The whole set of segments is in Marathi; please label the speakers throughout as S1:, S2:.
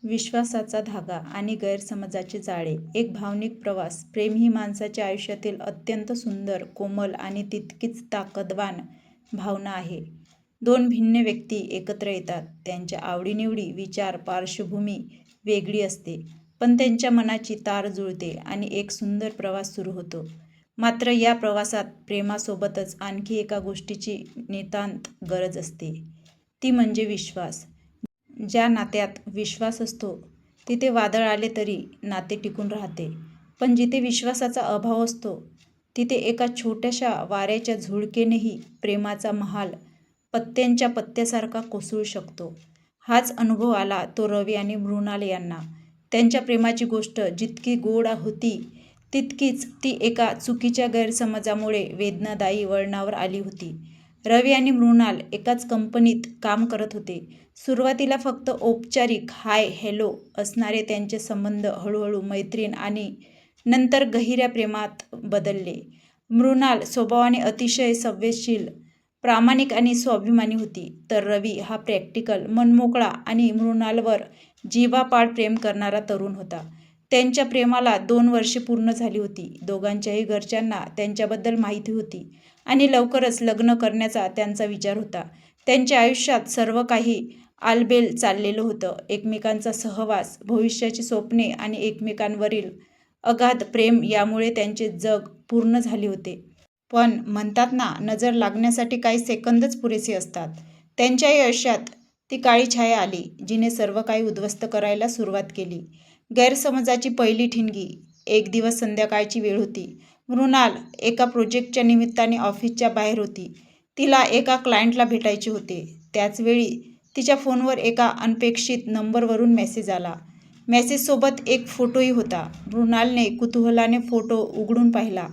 S1: विश्वासाचा धागा आणि गैरसमजाचे जाळे. एक भावनिक प्रवास. प्रेम ही माणसाच्या आयुष्यातील अत्यंत सुंदर, कोमल आणि तितकीच ताकदवान भावना आहे. दोन भिन्न व्यक्ती एकत्र येतात. त्यांच्या आवडीनिवडी, विचार, पार्श्वभूमी वेगळी असते, पण त्यांच्या मनाची तार जुळते आणि एक सुंदर प्रवास सुरू होतो. मात्र या प्रवासात प्रेमासोबतच आणखी एका गोष्टीची नितांत गरज असते, ती म्हणजे विश्वास. ज्या नात्यात विश्वास असतो तिथे वादळ आले तरी नाते टिकून राहते, पण जिथे विश्वासाचा अभाव असतो तिथे एका छोट्याशा वाऱ्याच्या झुळकेनेही प्रेमाचा महाल पत्त्यांच्या पत्त्यासारखा कोसळू शकतो. हाच अनुभव आला तो रवी आणि मृणाल यांना. त्यांच्या प्रेमाची गोष्ट जितकी गोड होती तितकीच ती एका चुकीच्या गैरसमजामुळे वेदनादायी वळणावर आली होती. रवी आणि मृणाल एकाच कंपनीत काम करत होते. सुरुवातीला फक्त औपचारिक हाय हॅलो असणारे त्यांचे संबंध हळूहळू मैत्रीण आणि नंतर गहिऱ्या प्रेमात बदलले. मृणाल स्वभावाने अतिशय संवेदनशील, प्रामाणिक आणि स्वाभिमानी होती, तर रवी हा प्रॅक्टिकल, मनमोकळा आणि मृणालवर जीवापाड प्रेम करणारा तरुण होता. त्यांच्या प्रेमाला 2 वर्षे पूर्ण झाली होती. दोघांच्याही घरच्यांना त्यांच्याबद्दल माहिती होती आणि लवकरच लग्न करण्याचा त्यांचा विचार होता. त्यांच्या आयुष्यात सर्व काही आलबेल चाललेलं होतं. एकमेकांचा सहवास, भविष्याची स्वप्ने आणि एकमेकांवरील अगाध प्रेम यामुळे त्यांचे जग पूर्ण झाले होते. पण म्हणतात ना, नजर लागण्यासाठी काही सेकंदच पुरेसे असतात. त्यांच्याही आयुष्यात ती काळी छाया आली, जिने सर्व काही उद्ध्वस्त करायला सुरुवात केली. गैरसमजाची पहिली ठिणगी. एक दिवस संध्याकाळची वेळ होती. मृणाल एका प्रोजेक्टच्या निमित्ताने ऑफिसच्या बाहेर होती. तिला एका क्लायंटला भेटायचे होते. त्याचवेळी तिच्या फोनवर एका अनपेक्षित नंबरवरून मेसेज आला. मेसेजसोबत एक फोटोही होता. मृणालने कुतूहलाने फोटो उघडून पाहिला.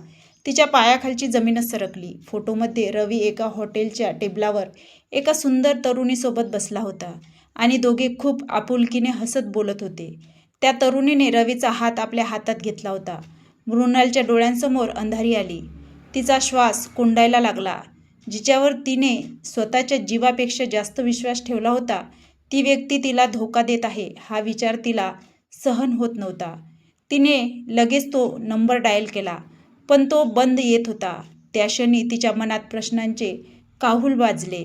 S1: तिच्या पायाखालची जमीनच सरकली. फोटोमध्ये रवी एका हॉटेलच्या टेबलावर एका सुंदर तरुणीसोबत बसला होता आणि दोघे खूप आपुलकीने हसत बोलत होते. त्या तरुणीने रवीचा हात आपल्या हातात घेतला होता. मृणालच्या डोळ्यांसमोर अंधारी आली. तिचा श्वास कोंडायला लागला. जिच्यावर तिने स्वतःच्या जीवापेक्षा जास्त विश्वास ठेवला होता, ती व्यक्ती तिला धोका देत आहे हा विचार तिला सहन होत नव्हता. तिने लगेच तो नंबर डायल केला, पण तो बंद येत होता. त्या क्षणी तिच्या मनात प्रश्नांचे काहूल वाजले.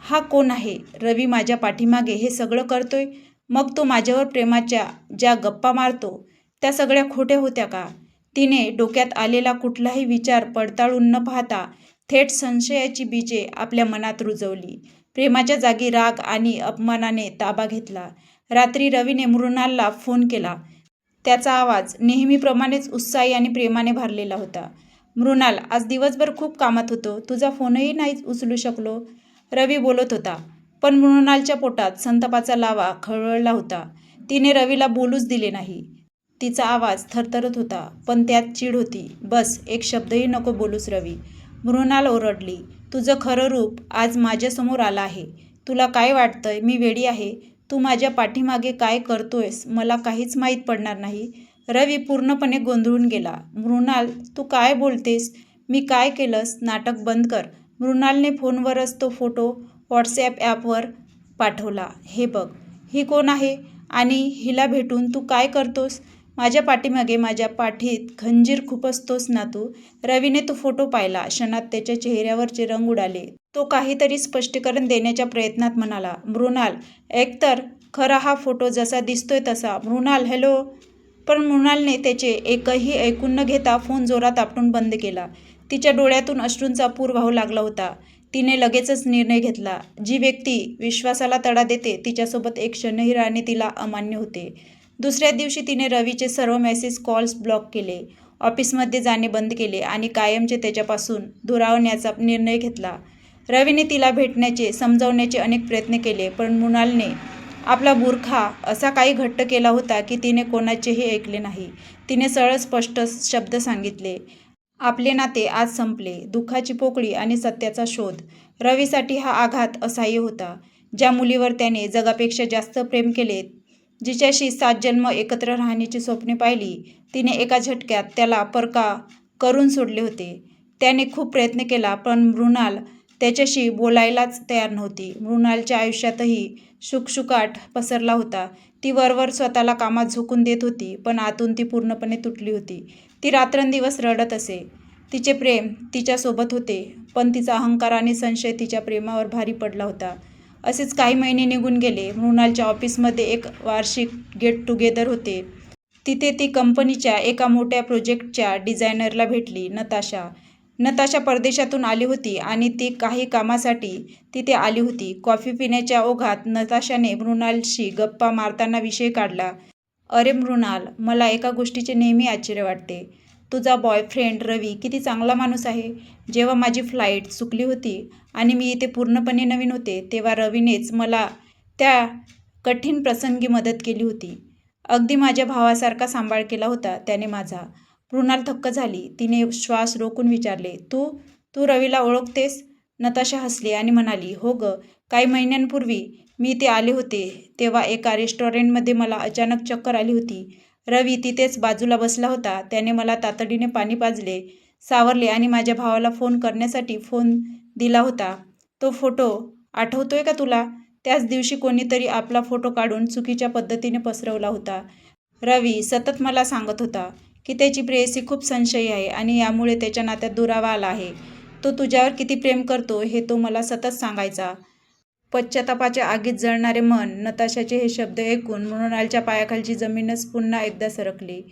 S1: हा कोण आहे? रवी माझ्या पाठीमागे हे सगळं करतोय, मग तो माझ्यावर प्रेमाच्या ज्या गप्पा मारतो त्या सगळ्या खोट्या होत्या का? तिने डोक्यात आलेला कुठलाही विचार पडताळून न पाहता थेट संशयाची बीजे आपल्या मनात रुजवली. प्रेमाच्या जागी राग आणि अपमानाने ताबा घेतला. रात्री रवीने मृणालला फोन केला. त्याचा आवाज नेहमीप्रमाणेच उत्साही आणि प्रेमाने भरलेला होता. मृणाल, आज दिवसभर खूप कामात होतो, तुझा फोनही नाही उचलू शकलो, रवी बोलत होता. पण मृणालच्या पोटात संतापाचा लावा खवळला होता. तिने रवीला बोलूच दिले नाही. तिचा आवाज थरथरत होता, पण त्यात चीड होती. बस, एक शब्दही नको बोलूस रवी, मृणाल ओरडली. तुझं खरं रूप आज माझ्यासमोर आलं आहे. तुला काय वाटतंय मी वेडी आहे? तू माझ्या पाठीमागे काय करतोयस मला काहीच माहीत पडणार नाही? रवी पूर्णपणे गोंधळून गेला. मृणाल, तू काय बोलतेस? मी काय केलंस? नाटक बंद कर. मृणालने फोनवरच तो फोटो व्हॉट्सॲप ॲपवर पाठवला. हे बघ, ही कोण आहे आणि हिला भेटून तू काय करतोस? माझ्या पाठीमागे माझ्या पाठीत खंजीर खुपसतोस ना तू? रवीने तो फोटो पाहिला. क्षणात त्याच्या चेहऱ्यावरचे रंग उडाले. तो काहीतरी स्पष्टीकरण देण्याच्या प्रयत्नात म्हणाला, मृणाल, एकतर खरा हा फोटो जसा दिसतोय तसा. मृणाल, हॅलो. पण मृणालने त्याचे एकही ऐकून न घेता फोन जोरात आपटून बंद केला. तिच्या डोळ्यातून अश्रूंचा पूर वाहू लागला होता. तिने लगेचच निर्णय घेतला. जी व्यक्ती विश्वासाला तडा देते तिच्यासोबत एक क्षणही राहणे तिला अमान्य होते. दुसऱ्या दिवशी तिने रवीचे सर्व मेसेज कॉल्स ब्लॉक केले, ऑफिसमध्ये जाणे बंद केले आणि कायमचे त्याच्यापासून दुरावण्याचा निर्णय घेतला. रवीने तिला भेटण्याचे, समजावण्याचे अनेक प्रयत्न केले, पण मृणालने आपला बुरखा असा काही घट्ट केला होता की तिने कोणाचेही ऐकले नाही. तिने सरळ स्पष्ट शब्द सांगितले, आपले नाते आज संपले. दुःखाची पोकळी आणि सत्याचा शोध. रवीसाठी हा आघात असह्य होता. ज्या मुलीवर त्याने जगापेक्षा जास्त प्रेम केले, जिच्याशी 7 जन्म एकत्र राहण्याची स्वप्ने पाहिली, तिने एका झटक्यात त्याला परका करून सोडले होते. त्याने खूप प्रयत्न केला, पण मृणाल त्याच्याशी बोलायलाच तयार नव्हती. मृणालच्या आयुष्यातही शुकशुकाट पसरला होता. ती वरवर स्वतःला कामात झोकून देत होती, पण आतून ती पूर्णपणे तुटली होती. ती रात्रंदिवस रडत असे. तिचे प्रेम तिच्यासोबत होते, पण तिचा अहंकार आणि संशय तिच्या प्रेमावर भारी पडला होता. असेच काही महिने निघून गेले. मृणालच्या ऑफिसमध्ये एक वार्षिक गेट टुगेदर होते. तिथे ती कंपनीच्या एका मोठ्या प्रोजेक्टच्या डिझायनरला भेटली, नताशा. नताशा परदेशातून आली होती आणि ती काही कामासाठी तिथे आली होती. कॉफी पिण्याच्या ओघात नताशाने मृणालशी गप्पा मारताना विषय काढला. "अरे मृणाल, मला एका गोष्टीचे नेहमी आश्चर्य वाटते. तुझा बॉयफ्रेंड रवी किती चांगला माणूस आहे. जेव्हा माझी फ्लाईट चुकली होती आणि मी इथे पूर्णपणे नवीन होते, तेव्हा रवीनेच मला त्या कठीण प्रसंगी मदत केली होती. अगदी माझ्या भावासारखा सांभाळ केला होता त्याने माझा." मृणाल थक्क झाली. तिने श्वास रोखून विचारले, "तू रवीला ओळखतेस?" नताशा हसली आणि म्हणाली, "हो गं. काही महिन्यांपूर्वी मी इथे आले होते, तेव्हा एका रेस्टॉरंटमध्ये मला अचानक चक्कर आली होती. रवी तिथेच बाजूला बसला होता. त्याने मला तातडीने पाणी पाजले, सावरले आणि माझ्या भावाला फोन करण्यासाठी फोन दिला होता. तो फोटो आठवतोय का तुला? त्याच दिवशी कोणीतरी आपला फोटो काढून चुकीच्या पद्धतीने पसरवला होता. रवी सतत मला सांगत होता की त्याची प्रेयसी खूप संशयी आहे आणि यामुळे त्याच्या नात्यात दुरावा आला आहे. तो तुझ्यावर किती प्रेम करतो हे तो मला सतत सांगायचा." पश्चातापाच्या आगीत जळणारे मन. नताशाचे हे शब्द ऐकून मृणालच्या पायाखालची जमीनच पुन्हा एकदा सरकली.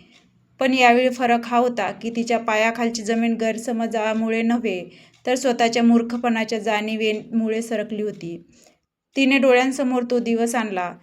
S1: पण यावेळी फरक हा होता की तिच्या पायाखालची जमीन गैरसमजामुळे नव्हे, तर स्वतःच्या मूर्खपणाच्या जाणीवेमुळे सरकली होती. तिने डोळ्यांसमोर तो दिवस आणला.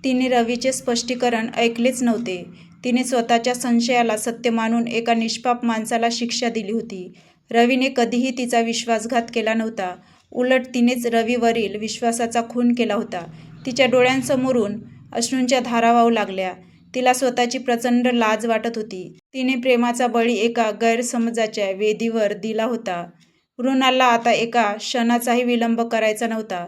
S1: तिने रवीचे स्पष्टीकरण ऐकलेच नव्हते. तिने स्वतःच्या संशयाला सत्य मानून एका निष्पाप माणसाला शिक्षा दिली होती. रवीने कधीही तिचा विश्वासघात केला नव्हता. उलट तिनेच रवीवरील विश्वासाचा खून केला होता. तिच्या डोळ्यांसमोरून अश्रूंच्या धारा वाहू लागल्या. तिला स्वतःची प्रचंड लाज वाटत होती. तिने प्रेमाचा बळी एका गैरसमजाच्या वेदीवर दिला होता. मृणालला आता एका क्षणाचाही विलंब करायचा नव्हता.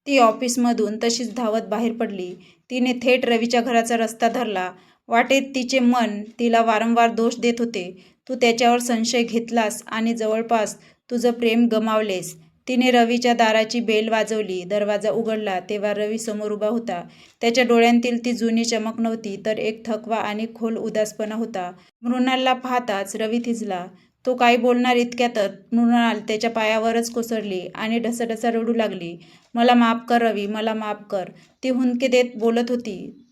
S1: ती ऑफिसमधून तशीच धावत बाहेर पडली. तिने थेट रवीच्या घराचा रस्ता धरला. वाटेत तिचे मन तिला वारंवार दोष देत होते. "तू त्याच्यावर संशय घेतलास आणि जवळपास तुझं प्रेम गमावलेस." तिने रवीच्या दाराची बेल वाजवली. दरवाजा उघडला तेव्हा रवी समोर उभा होता. त्याच्या डोळ्यांतील ती जुनी चमक नव्हती, तर एक थकवा आणि खोल उदासपणा होता. मृणालला पाहताच रवी थिजला. तो काही बोलणार इतक्यातच मृणाल त्याच्या पायावरच कोसळली आणि ढसढसा रडू लागली. "मला माफ कर रवी, मला माफ कर." ती हुंदके देत बोलत होती.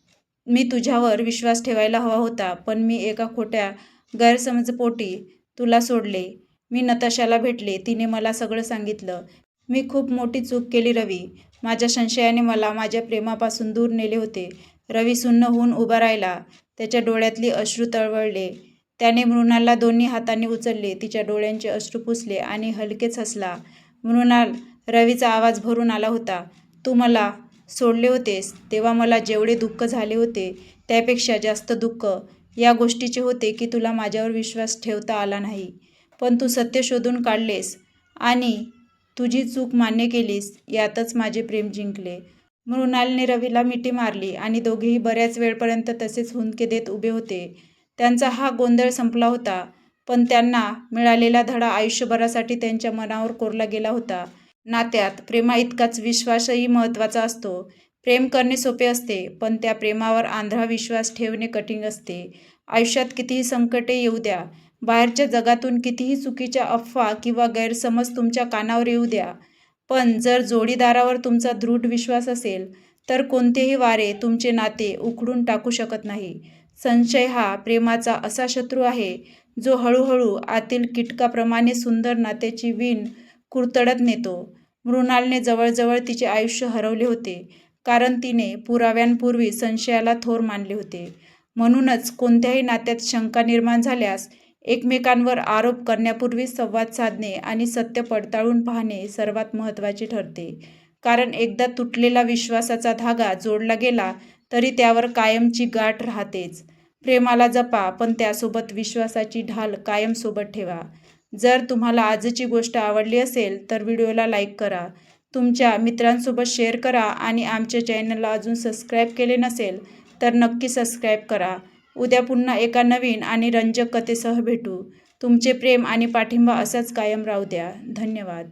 S1: "मी तुझ्यावर विश्वास ठेवायला हवा होता, पण मी एका खोट्या गैरसमजपोटी तुला सोडले. मी नताशाला भेटले. तिने मला सगळं सांगितलं. मी खूप मोठी चूक केली रवी. माझ्या संशयाने मला माझ्या प्रेमापासून दूर नेले होते." रवी सुन्न होऊन उभा राहिला. त्याच्या डोळ्यातली अश्रू तळवळले. त्याने मृणालला दोन्ही हातांनी उचलले, तिच्या डोळ्यांचे अश्रू पुसले आणि हलकेच हसला. "मृणाल," रवीचा आवाज भरून आला होता, "तू मला सोडले होतेस तेव्हा मला जेवढे दुःख झाले होते, त्यापेक्षा जास्त दुःख या गोष्टीचे होते की तुला माझ्यावर विश्वास ठेवता आला नाही. पण तू सत्य शोधून काढलेस आणि तुझी चूक मान्य केलीस. यातच माझे प्रेम जिंकले." मृणालने रवीला मिठी मारली आणि दोघेही बऱ्याच वेळपर्यंत तसेच हुंदके देत उभे होते. त्यांचा हा गोंधळ संपला होता, पण त्यांना मिळालेला धडा आयुष्यभरासाठी त्यांच्या मनावर कोरला गेला होता. नात्यात प्रेमाइतकाच विश्वासही महत्त्वाचा असतो. प्रेम करणे सोपे असते, पण त्या प्रेमावर आंधळा विश्वास ठेवणे कठीण असते. आयुष्यात कितीही संकटे येऊ द्या, बाहेरच्या जगातून कितीही चुकीच्या अफवा किंवा गैरसमज तुमच्या कानावर येऊ द्या, पण जर जोडीदारावर तुमचा दृढ विश्वास असेल, तर कोणतेही वारे तुमचे नाते उखडून टाकू शकत नाही. संशय हा प्रेमाचा असा शत्रू आहे, जो हळूहळू आतील कीटकाप्रमाणे सुंदर नात्याची वीण कुरतडत नेतो. मृणालने जवळजवळ तिचे आयुष्य हरवले होते, कारण तिने पुराव्यांपूर्वी संशयाला थोर मानले होते. म्हणूनच कोणत्याही नात्यात शंका निर्माण झाल्यास एकमेकांवर आरोप करण्यापूर्वी संवाद साधणे आणि सत्य पडताळून पाहणे सर्वात महत्त्वाचे ठरते. कारण एकदा तुटलेला विश्वासाचा धागा जोडला गेला तरी त्यावर कायमची गाठ राहतेच. प्रेमाला जपा, पण त्यासोबत विश्वासाची ढाल कायम सोबत ठेवा. जर तुम्हाला आजची गोष्ट आवडली असेल तर व्हिडिओला लाईक करा, तुमच्या मित्रांसोबत शेअर करा आणि आमच्या चॅनलला अजून सबस्क्राईब केले नसेल तर नक्की सबस्क्राईब करा. उद्या पुन्हा एका नवीन आणि रंजक कथेसह भेटू. तुमचे प्रेम आणि पाठिंबा असाच कायम राहू द्या. धन्यवाद.